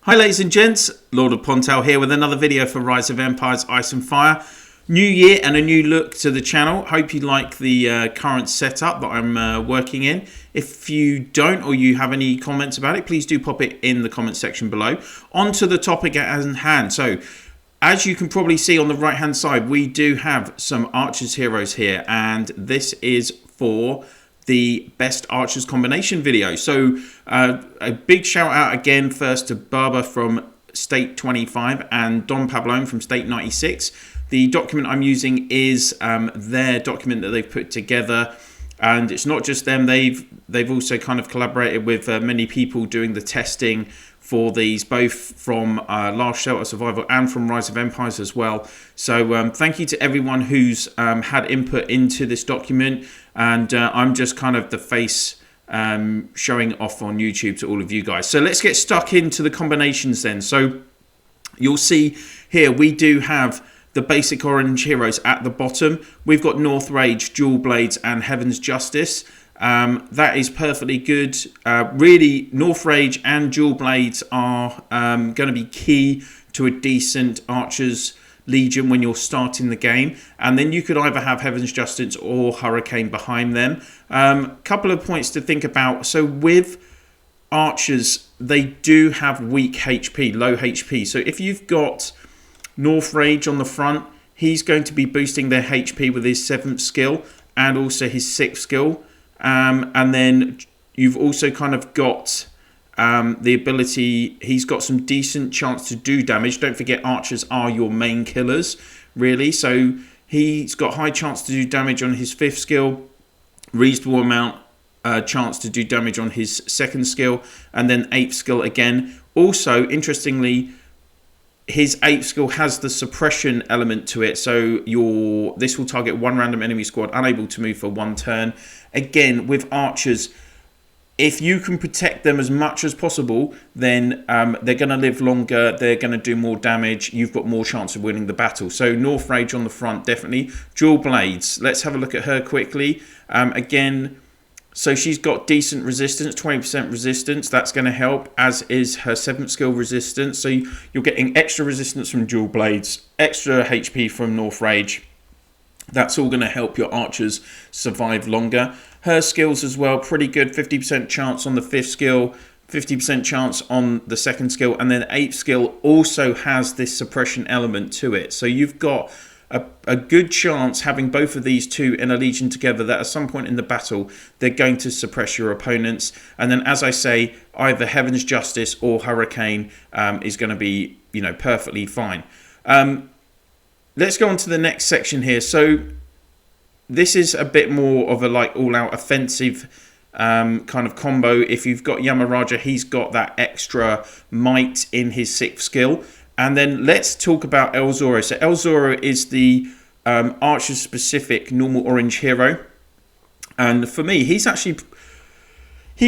Hi ladies and gents, LordOfPondtail here with another video for Rise of Empires Ice and Fire. New year and a new look to the channel. Hope you like the current setup that I'm working in. If you don't or you have any comments about it, please do pop it in the comment section below. On to the topic at hand. So, as you can probably see on the right hand side, we do have some Archers Heroes here, and this is for the best Archers combination video. So a big shout out again first to Barbara from State 25 and Don Pablone from State 96. The document I'm using is their document that they've put together, and it's not just them. They've also kind of collaborated with many people doing the testing for these, both from Last Shelter Survival and from Rise of Empires as well. So thank you to everyone who's had input into this document, and I'm just kind of the face showing off on YouTube to all of you guys. So let's get stuck into the combinations then. So you'll see here we do have the basic orange heroes at the bottom. We've got North Rage, Dual Blades and Heaven's Justice. That is perfectly good. Really, North Rage and Dual Blades are going to be key to a decent Archers Legion when you're starting the game. And then you could either have Heaven's Justice or Hurricane behind them. Couple of points to think about. So with Archers, they do have weak HP, low HP. So if you've got North Rage on the front, he's going to be boosting their HP with his 7th skill and also his 6th skill. And then you've also kind of got the ability, he's got some decent chance to do damage. Don't forget, Archers are your main killers, really. So he's got high chance to do damage on his 5th skill, reasonable amount chance to do damage on his 2nd skill, and then 8th skill again. Also, interestingly, his 8th skill has the suppression element to it, so this will target one random enemy squad unable to move for 1 turn. Again, with Archers, if you can protect them as much as possible, then they're going to live longer, they're going to do more damage, you've got more chance of winning the battle. So North Rage on the front, definitely. Dual Blades, let's have a look at her quickly. Again, so she's got decent resistance, 20% resistance. That's going to help, as is her 7th skill resistance. So you're getting extra resistance from Dual Blades, extra HP from North Rage. That's all going to help your Archers survive longer. Her skills as well, pretty good. 50% chance on the 5th skill, 50% chance on the 2nd skill. And then 8th skill also has this suppression element to it. So you've got a good chance having both of these two in a legion together that at some point in the battle they're going to suppress your opponents. And then, as I say, either Heaven's Justice or Hurricane is going to be, perfectly fine. Let's go on to the next section here. So this is a bit more of a all-out offensive kind of combo. If you've got Yamaraja, he's got that extra might in his 6th skill. And then let's talk about El Zoro. So El Zoro is the Archer-specific normal orange hero. And for me, he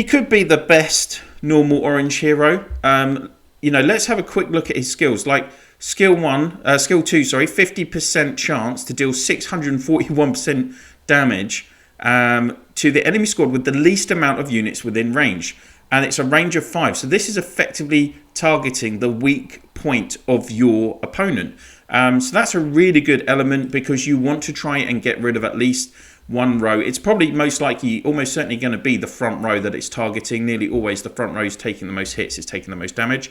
could be the best normal orange hero. Let's have a quick look at his skills. Like skill 2, 50% chance to deal 641% damage to the enemy squad with the least amount of units within range. And it's a range of 5. So this is effectively targeting the weak point of your opponent. So that's a really good element because you want to try and get rid of at least one row. It's probably most likely, almost certainly going to be the front row that it's targeting. Nearly always the front row is taking the most hits, it's taking the most damage.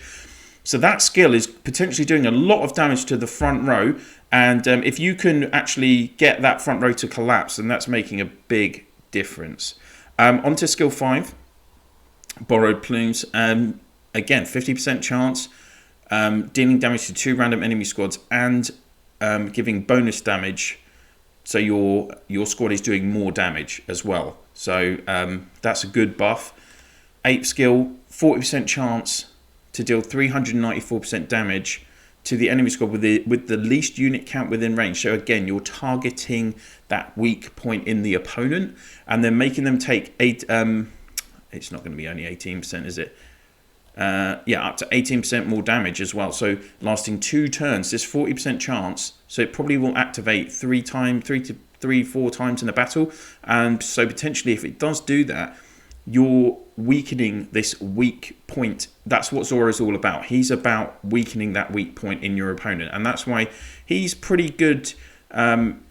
So that skill is potentially doing a lot of damage to the front row. And if you can actually get that front row to collapse, then that's making a big difference. Onto skill 5. Borrowed Plumes. Again, 50% chance, dealing damage to 2 random enemy squads and giving bonus damage. So your squad is doing more damage as well. So that's a good buff. 8th skill, 40% chance to deal 394% damage to the enemy squad with the least unit count within range. So again, you're targeting that weak point in the opponent and then making them take 8... it's not going to be only 18%, is it? Up to 18% more damage as well. So lasting 2 turns, this 40% chance. So it probably will activate 3 to 4 times in a battle. And so potentially, if it does do that, you're weakening this weak point. That's what Zora's all about. He's about weakening that weak point in your opponent, and that's why he's pretty good.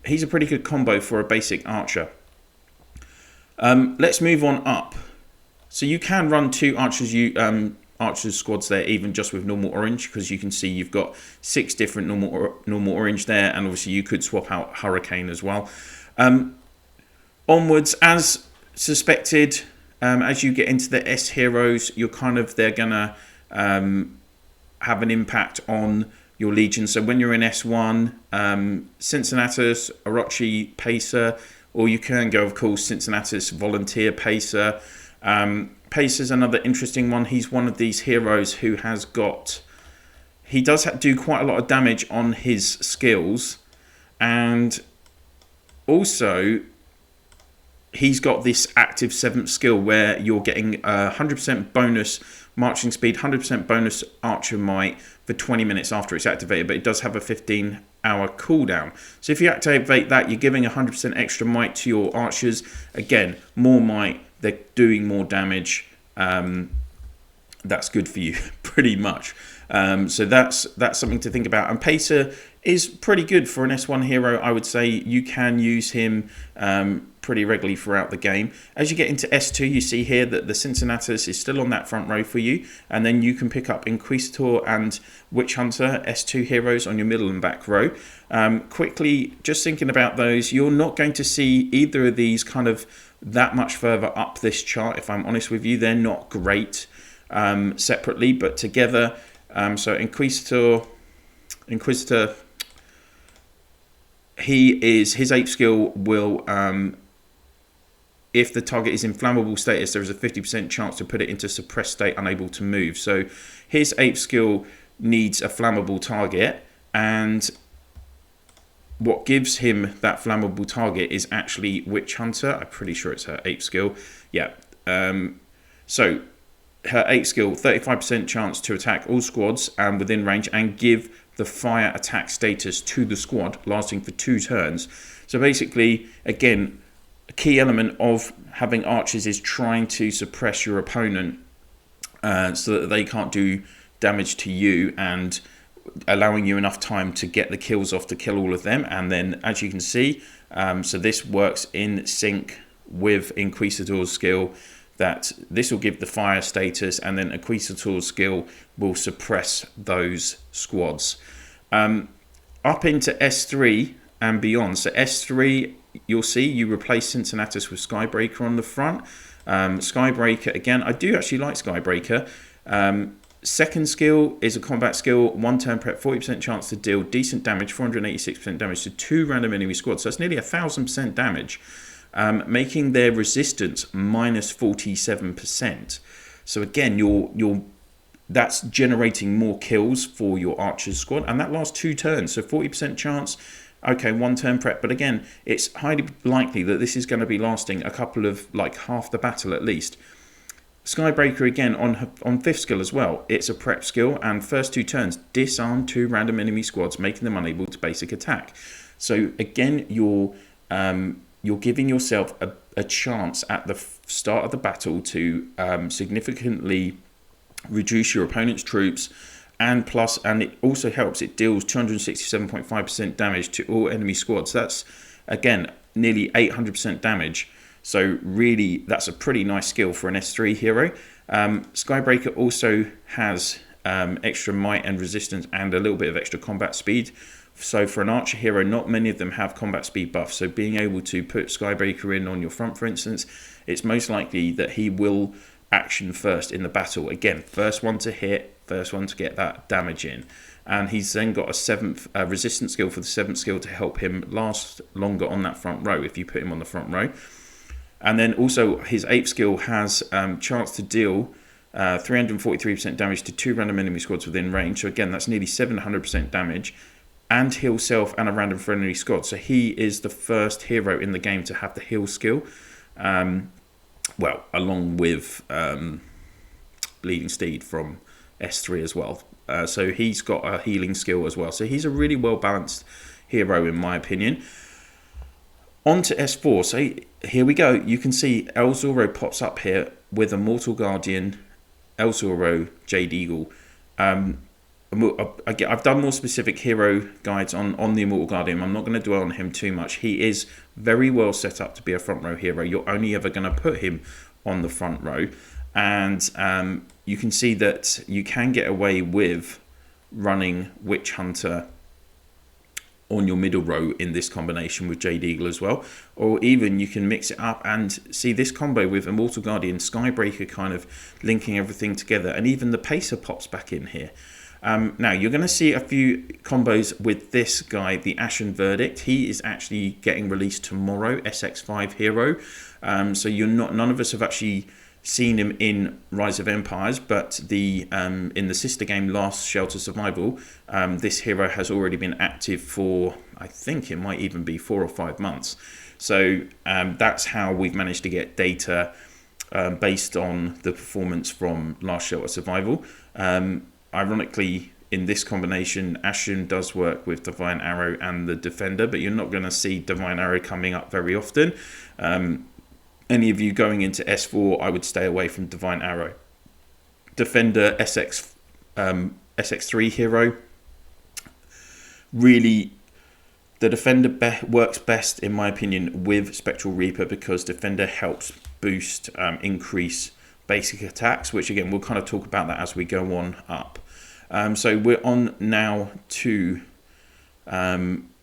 He's a pretty good combo for a basic archer. Let's move on up. So you can run two archers squads there, even just with normal orange, because you can see you've got 6 different normal orange there, and obviously you could swap out Hurricane as well. Onwards, as suspected, as you get into the S heroes, they're gonna have an impact on your legion. So when you're in S1, Cincinnatus, Orochi, Pacer, or you can go, of course, Cincinnatus, Volunteer, Pacer. Pacer's another interesting one. He's one of these heroes who has got... He does do quite a lot of damage on his skills, and also he's got this active 7th skill where you're getting 100% bonus marching speed, 100% bonus archer might for 20 minutes after it's activated, but it does have a 15-hour cooldown. So if you activate that, you're giving 100% extra might to your archers. Again, more might, they're doing more damage. That's good for you, pretty much. So that's something to think about. And Pacer is pretty good for an S1 hero. I would say you can use him pretty regularly throughout the game. As you get into S2, you see here that the Cincinnatus is still on that front row for you, and then you can pick up Inquisitor and Witch Hunter, S2 heroes, on your middle and back row. Quickly, just thinking about those, you're not going to see either of these kind of that much further up this chart, if I'm honest with you. They're not great separately, but together. So Inquisitor, his 8th skill will, if the target is in flammable status, there is a 50% chance to put it into suppressed state, unable to move. So his 8th skill needs a flammable target, and what gives him that flammable target is actually Witch Hunter. I'm pretty sure it's her 8th skill. Yeah. So her 8th skill, 35% chance to attack all squads within range and give the fire attack status to the squad, lasting for 2 turns. So basically, again, a key element of having archers is trying to suppress your opponent so that they can't do damage to you, and allowing you enough time to get the kills off to kill all of them. And then, as you can see, so this works in sync with Inquisitor's skill, that this will give the fire status, and then Inquisitor's skill will suppress those squads. Up into S3 and beyond. So S3, you'll see you replace Cincinnatus with Skybreaker on the front. Skybreaker, again, I do actually like Skybreaker. 2nd skill is a combat skill, 1 turn prep, 40% chance to deal decent damage, 486% damage to 2 random enemy squads. So that's nearly 1,000% damage, making their resistance minus 47%. So again, that's generating more kills for your archer's squad, and that lasts 2 turns. So 40% chance. Okay, 1 turn prep, but again, it's highly likely that this is going to be lasting a couple of, like, half the battle at least. Skybreaker, again, on 5th skill as well. It's a prep skill, and first 2 turns, disarm 2 random enemy squads, making them unable to basic attack. So again, you're giving yourself a chance at the start of the battle to significantly reduce your opponent's troops, and it also helps, it deals 267.5% damage to all enemy squads. That's, again, nearly 800% damage. So really, that's a pretty nice skill for an S3 hero. Skybreaker also has extra might and resistance and a little bit of extra combat speed. So for an archer hero, not many of them have combat speed buff. So being able to put Skybreaker in on your front, for instance, it's most likely that he will action first in the battle. Again, first one to hit, first one to get that damage in. And he's then got a 7th resistance skill for the 7th skill to help him last longer on that front row if you put him on the front row. And then also his 8th skill has chance to deal 343% damage to 2 random enemy squads within range. So again, that's nearly 700% damage, and heal self and a random friendly squad. So he is the first hero in the game to have the heal skill. Well, along with Bleeding Steed from S3 as well. So he's got a healing skill as well. So he's a really well balanced hero in my opinion. On to S4. So here we go. You can see El Zorro pops up here with Immortal Guardian, El Zorro, Jade Eagle. I've done more specific hero guides on the Immortal Guardian. I'm not going to dwell on him too much. He is very well set up to be a front row hero. You're only ever going to put him on the front row. And you can see that you can get away with running Witch Hunter on your middle row in this combination with Jade Eagle as well, or even you can mix it up and see this combo with Immortal Guardian, Skybreaker kind of linking everything together, and even the Pacer pops back in here. Now you're going to see a few combos with this guy, the Ashen Verdict. He is actually getting released tomorrow, SX5 hero. So none of us have actually seen him in Rise of Empires, but in the sister game Last Shelter Survival, this hero has already been active for, I think it might even be 4 or 5 months. So that's how we've managed to get data based on the performance from Last Shelter Survival. Ironically, in this combination, Ashen does work with Divine Arrow and the Defender, but you're not going to see Divine Arrow coming up very often. Any of you going into S4, I would stay away from Divine Arrow. Defender, SX3 hero. Really, the Defender works best, in my opinion, with Spectral Reaper, because Defender helps boost, increase basic attacks, which again, we'll kind of talk about that as we go on up. So we're on now to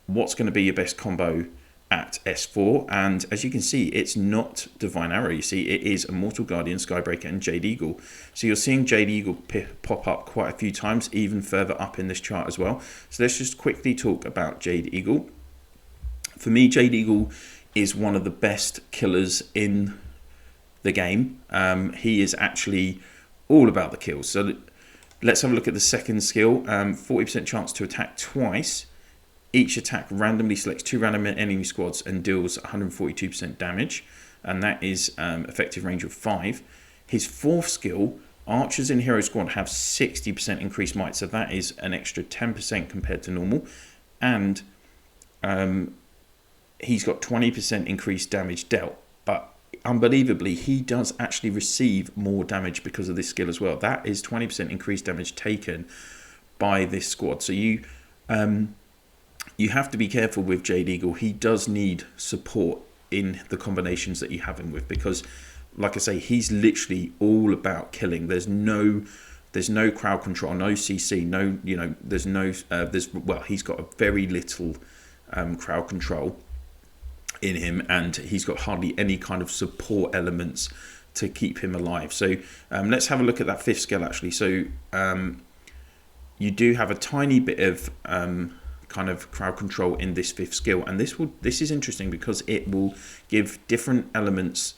what's going to be your best combo at S4, and as you can see, it's not Divine Arrow. You see, it is Immortal Guardian, Skybreaker, and Jade Eagle. So you're seeing Jade Eagle pop up quite a few times, even further up in this chart as well. So let's just quickly talk about Jade Eagle. For me, Jade Eagle is one of the best killers in the game. He is actually all about the kills. So let's have a look at the second skill. 40% chance to attack twice. Each attack randomly selects 2 random enemy squads and deals 142% damage, and that is effective range of 5. His fourth skill, Archers in Hero Squad have 60% increased might, so that is an extra 10% compared to normal, and he's got 20% increased damage dealt, but unbelievably, he does actually receive more damage because of this skill as well. That is 20% increased damage taken by this squad. So you have to be careful with Jade Eagle. He does need support in the combinations that you have him with, because, like I say, he's literally all about killing. There's no crowd control, no CC, no, he's got a very little crowd control in him, and he's got hardly any kind of support elements to keep him alive. So let's have a look at that fifth skill actually. So you do have a tiny bit of kind of crowd control in this fifth skill, and this is interesting because it will give different elements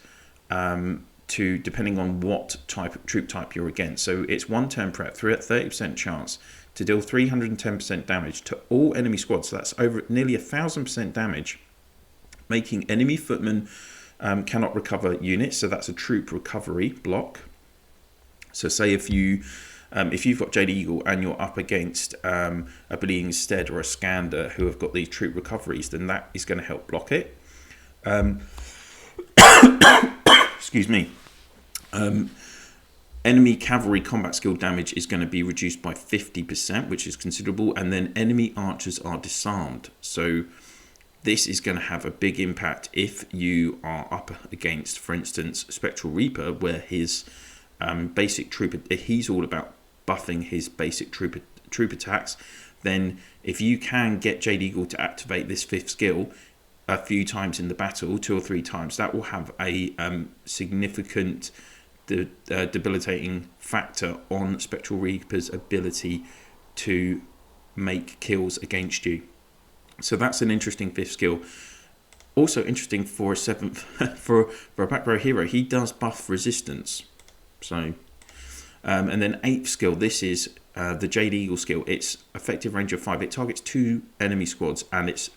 to depending on what troop type you're against. So it's 1 turn prep, 30% chance to deal 310% damage to all enemy squads. So that's over nearly 1,000% damage, making enemy footmen cannot recover units. So that's a troop recovery block. So say if you've got Jade Eagle and you're up against a Bleeding Stead or a Skander who have got these troop recoveries, then that is going to help block it. Excuse me. Enemy cavalry combat skill damage is going to be reduced by 50%, which is considerable, and then enemy archers are disarmed. So this is going to have a big impact if you are up against, for instance, Spectral Reaper, where his basic troop, he's all about buffing his basic troop attacks. Then if you can get Jade Eagle to activate this fifth skill a few times in the battle, 2 or 3 times, that will have a significant debilitating factor on Spectral Reaper's ability to make kills against you. So that's an interesting fifth skill. Also interesting for a seventh for a back row hero, he does buff resistance. So and then 8th skill, this is the Jade Eagle skill. It's effective range of 5. It targets 2 enemy squads, and it's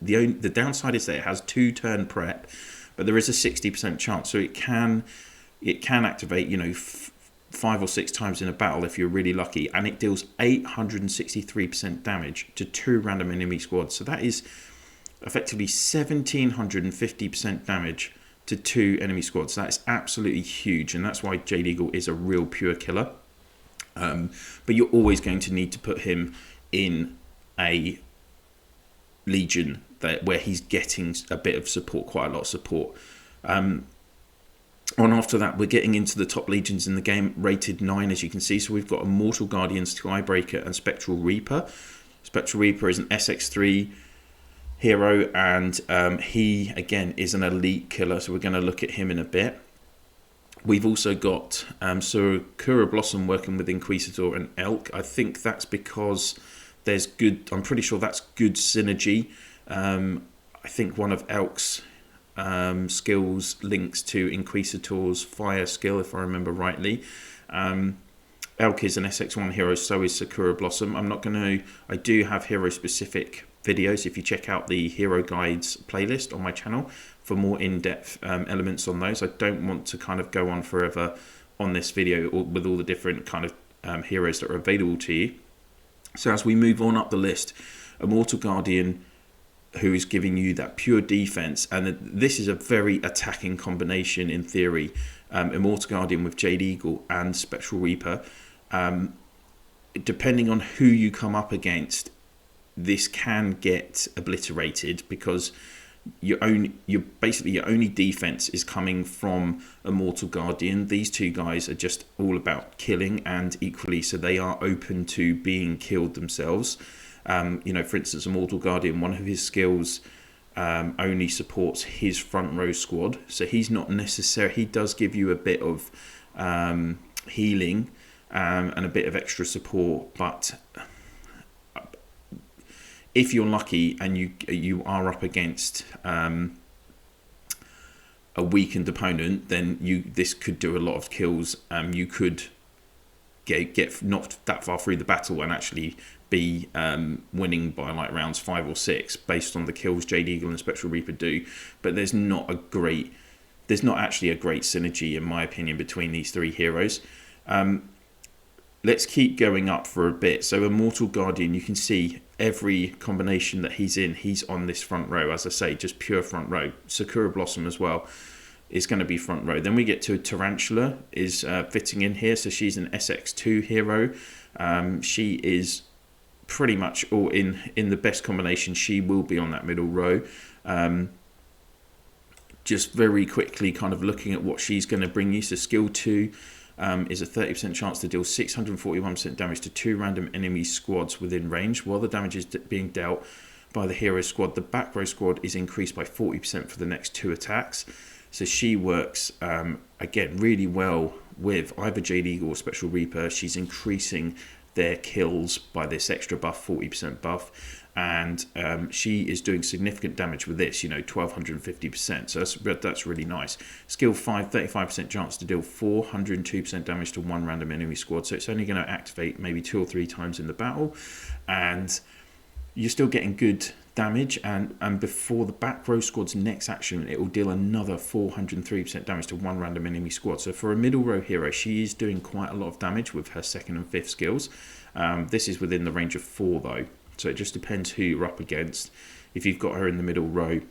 the downside is that it has 2 turn prep, but there is a 60% chance. So it can activate 5 or 6 times in a battle if you're really lucky, and it deals 863% damage to 2 random enemy squads. So that is effectively 1,750% damage to 2 enemy squads. That is absolutely huge, and that's why Jade Eagle is a real pure killer. But you're always going to need to put him in a legion where he's getting a bit of support, quite a lot of support. On after that, we're getting into the top legions in the game, rated 9, as you can see. So we've got Immortal Guardian, Skybreaker, and Spectral Reaper. Spectral Reaper is an SX3 hero, and he, again, is an elite killer. So we're going to look at him in a bit. We've also got Sakura Blossom working with Inquisitor and Elk. I think that's because there's good, I'm pretty sure that's good synergy. I think one of Elk's skills links to Inquisitor's fire skill, if I remember rightly. Elk is an SX1 hero, so is Sakura Blossom. I do have hero specific videos if you check out the hero guides playlist on my channel for more in-depth elements on those. I don't want to kind of go on forever on this video with all the different kind of heroes that are available to you. So as we move on up the list, Immortal Guardian, who is giving you that pure defense, and this is a very attacking combination in theory. Immortal Guardian with Jade Eagle and Spectral Reaper. Depending on who you come up against, this can get obliterated because your only defense is coming from Immortal Guardian. These two guys are just all about killing, and equally so they are open to being killed themselves. For instance, Immortal Guardian, one of his skills only supports his front row squad, so he's not necessary. He does give you a bit of healing and a bit of extra support, but if you're lucky and you are up against a weakened opponent, then this could do a lot of kills. You could get not that far through the battle and actually be winning by like rounds 5 or 6 based on the kills Jade Eagle and Spectral Reaper do. But there's not actually a great synergy, in my opinion, between these three heroes. Let's keep going up for a bit. So Immortal Guardian, you can see every combination that he's in, he's on this front row. As I say, just pure front row. Sakura Blossom as well is going to be front row. Then we get to Tarantula is fitting in here. So she's an SX2 hero. She is pretty much all in the best combination. She will be on that middle row. Just very quickly kind of looking at what she's going to bring you. So skill 2 is a 30% chance to deal 641% damage to 2 random enemy squads within range. While the damage is being dealt by the hero squad, the back row squad is increased by 40% for the next 2 attacks. So she works, again, really well with either Jade Eagle or Spectral Reaper. She's increasing their kills by this extra buff, 40% buff. And she is doing significant damage with this, 1250%. So that's really nice. Skill 5, 35% chance to deal 402% damage to 1 random enemy squad. So it's only going to activate maybe 2 or 3 times in the battle. And you're still getting good damage. And before the back row squad's next action, it will deal another 403% damage to 1 random enemy squad. So for a middle row hero, she is doing quite a lot of damage with her 2nd and 5th skills. This is within the range of 4 though. So it just depends who you're up against. If you've got her in the middle row,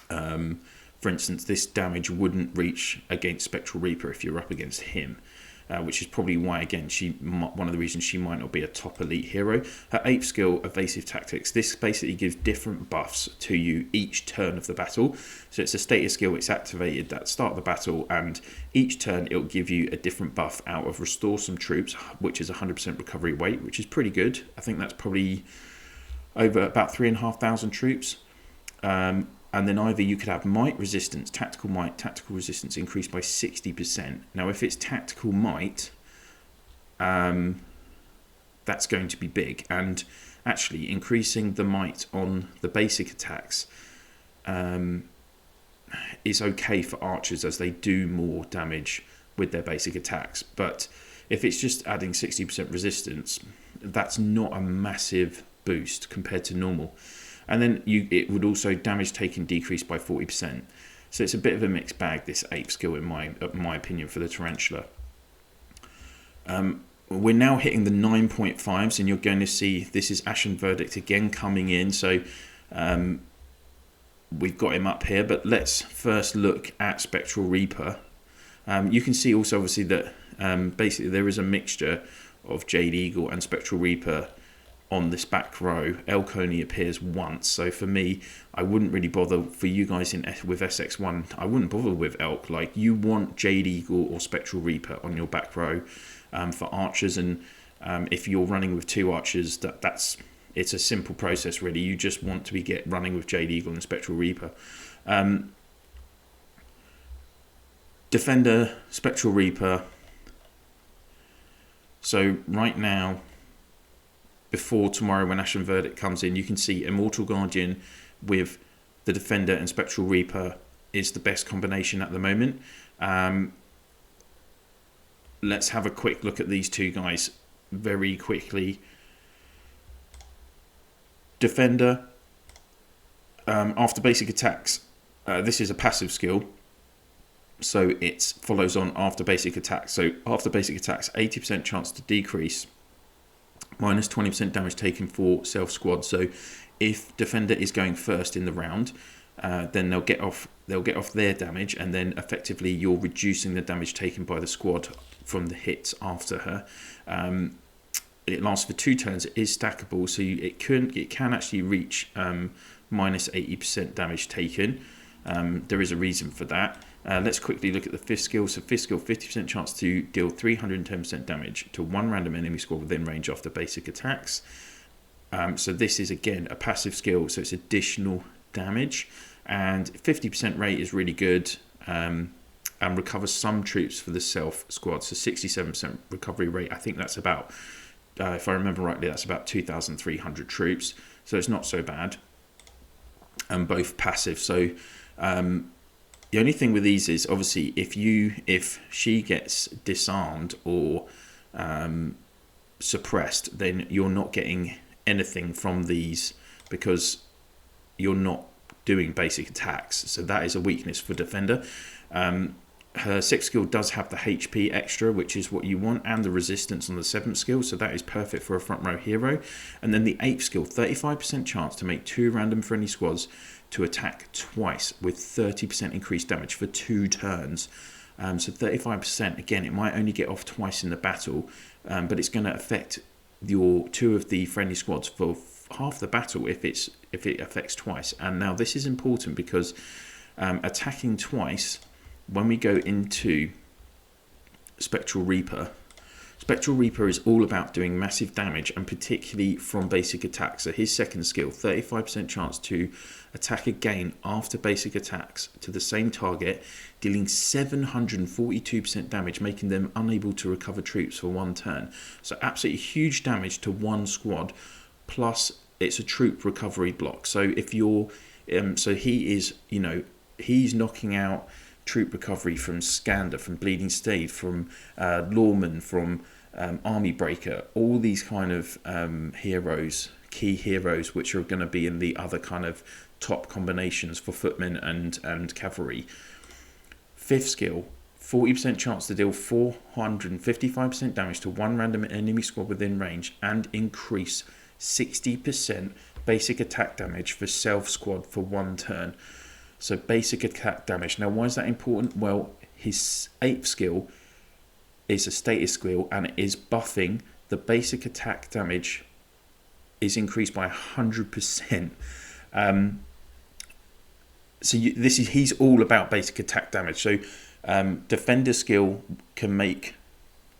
for instance, this damage wouldn't reach against Spectral Reaper if you're up against him, which is probably why, again, one of the reasons she might not be a top elite hero. Her 8th skill, Evasive Tactics, this basically gives different buffs to you each turn of the battle. So it's a status skill, it's activated at the start of the battle, and each turn it'll give you a different buff out of Restore Some Troops, which is 100% recovery weight, which is pretty good. I think that's probably over about 3,500 troops. And then either you could have might resistance, tactical resistance increased by 60%. Now, if it's tactical might, that's going to be big. And actually, increasing the might on the basic attacks is okay for archers, as they do more damage with their basic attacks. But if it's just adding 60% resistance, that's not a massive boost compared to normal. And then it would also damage taken decreased by 40%. So it's a bit of a mixed bag, this 8th skill, in my opinion, for the Tarantula. We're now hitting the 9.5s, and you're going to see this is Ashen Verdict again coming in. So we've got him up here, but let's first look at Spectral Reaper. You can see also obviously that basically there is a mixture of Jade Eagle and Spectral Reaper on this back row. Elk only appears once, so for me, I wouldn't really bother. For you guys with SX1, I wouldn't bother with Elk. Like, you want Jade Eagle or Spectral Reaper on your back row for archers, and if you're running with 2 archers, it's a simple process really. You just want to be running with Jade Eagle and Spectral Reaper. Defender, Spectral Reaper. So right now, before tomorrow when Ashen Verdict comes in, you can see Immortal Guardian with the Defender and Spectral Reaper is the best combination at the moment. Let's have a quick look at these 2 guys very quickly. Defender, after basic attacks, this is a passive skill, so it follows on after basic attacks. So after basic attacks, 80% chance to decrease, minus 20% damage taken for self squad. So if Defender is going first in the round, then they'll get off their damage, and then effectively you're reducing the damage taken by the squad from the hits after her. It lasts for 2 turns. It is stackable, so it can actually reach minus 80% damage taken. There is a reason for that. Let's quickly look at the 5th skill. So 5th skill, 50% chance to deal 310% damage to 1 random enemy squad within range after basic attacks. So this is again a passive skill, so it's additional damage, and 50% rate is really good, and recovers some troops for the self squad. So 67% recovery rate. I think that's about, if I remember rightly, that's about 2,300 troops. So it's not so bad. And both passive. So the only thing with these is obviously if she gets disarmed or suppressed, then you're not getting anything from these because you're not doing basic attacks. So that is a weakness for Defender. Her 6th skill does have the HP extra, which is what you want, and the resistance on the 7th skill, so that is perfect for a front row hero. And then the 8th skill, 35% chance to make 2 random friendly squads to attack twice with 30% increased damage for 2 turns. So 35%, again, it might only get off twice in the battle, but it's going to affect your 2 of the friendly squads for half the battle if it affects twice. And now this is important because attacking twice, when we go into Spectral Reaper is all about doing massive damage, and particularly from basic attacks. So his 2nd skill, 35% chance to attack again after basic attacks to the same target, dealing 742% damage, making them unable to recover troops for 1 turn. So absolutely huge damage to 1 squad, plus it's a troop recovery block. So if you're, so he is, he's knocking out troop recovery from Skander, from Bleeding Stave, from Lawman, from Army Breaker, all these kind of heroes, key heroes, which are going to be in the other kind of top combinations for footmen and cavalry. 5th skill, 40% chance to deal 455% damage to 1 random enemy squad within range, and increase 60% basic attack damage for self squad for 1 turn. So basic attack damage. Now, why is that important? Well, his 8th skill is a status skill, and it is buffing. The basic attack damage is increased by 100%. He's all about basic attack damage. So Defender skill can make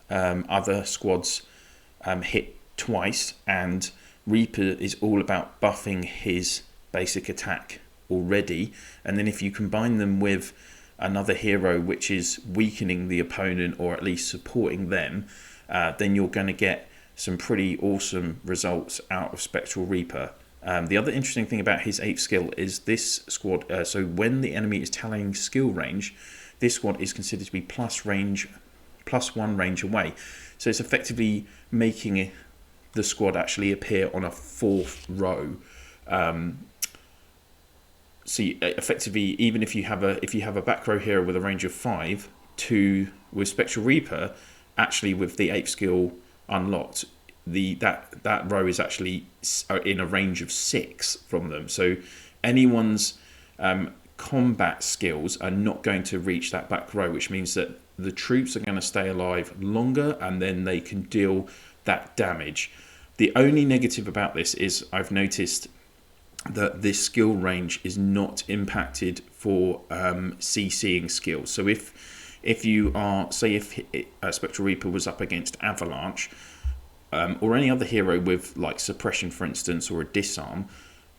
other squads hit twice, and Reaper is all about buffing his basic attack already, and then if you combine them with another hero which is weakening the opponent or at least supporting them, then you're going to get some pretty awesome results out of Spectral Reaper. The other interesting thing about his 8th skill is this squad, so when the enemy is tallying skill range, this squad is considered to be +1 range away. So it's effectively making the squad actually appear on a 4th row. So effectively, even if you have a back row hero with a range of 5, with Spectral Reaper, actually with the 8th skill unlocked, that row is actually in a range of 6 from them. So anyone's combat skills are not going to reach that back row, which means that the troops are going to stay alive longer and then they can deal that damage. The only negative about this is I've noticed that this skill range is not impacted for CCing skills. So if you are, say if Spectral Reaper was up against Avalanche or any other hero with like suppression, for instance, or a disarm,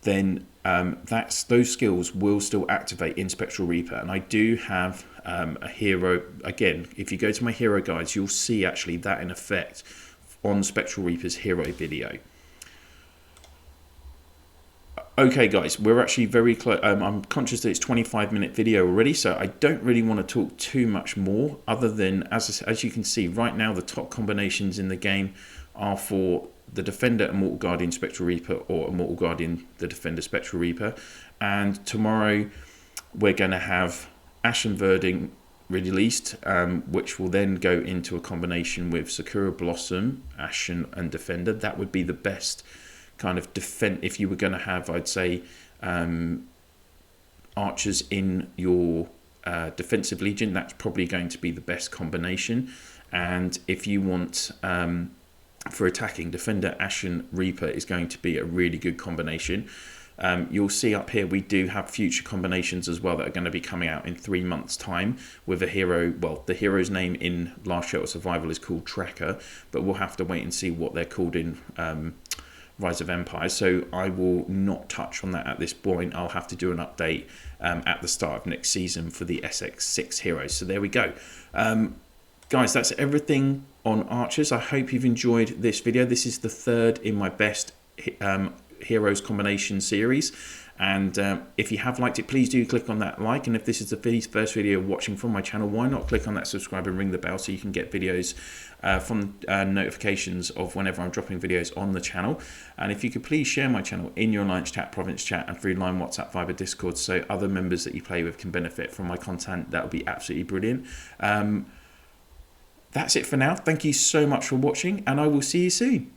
then those skills will still activate in Spectral Reaper. And I do have a hero, again, if you go to my hero guides, you'll see actually that in effect on Spectral Reaper's hero video. Okay guys, we're actually very close. I'm conscious that it's 25-minute video already, so I don't really want to talk too much more other than, as you can see right now, the top combinations in the game are for the Defender Immortal Guardian Spectral Reaper or Immortal Guardian the Defender Spectral Reaper. And tomorrow we're going to have Ashen Verding released, which will then go into a combination with Sakura Blossom, Ashen and Defender. That would be the best kind of defense if you were going to have, I'd say, archers in your defensive legion. That's probably going to be the best combination. And if you want for attacking, Defender Ashen Reaper is going to be a really good combination. You'll see up here we do have future combinations as well that are going to be coming out in 3 months time with a hero. Well, the hero's name in Last Shelter Survival is called Tracker, but we'll have to wait and see what they're called in Rise of Empires, so I will not touch on that at this point. I'll have to do an update at the start of next season for the SX6 heroes. So there we go. Guys, that's everything on archers. I hope you've enjoyed this video. This is the third in my best heroes combination series, and if you have liked it, please do click on that like. And if this is the first video you're watching from my channel, why not click on that subscribe and ring the bell so you can get videos from notifications of whenever I'm dropping videos on the channel. And if you could please share my channel in your Alliance chat, province chat and through line WhatsApp, Viber, Discord, so other members that you play with can benefit from my content, that would be absolutely brilliant. That's it for now. Thank you so much for watching, and I will see you soon.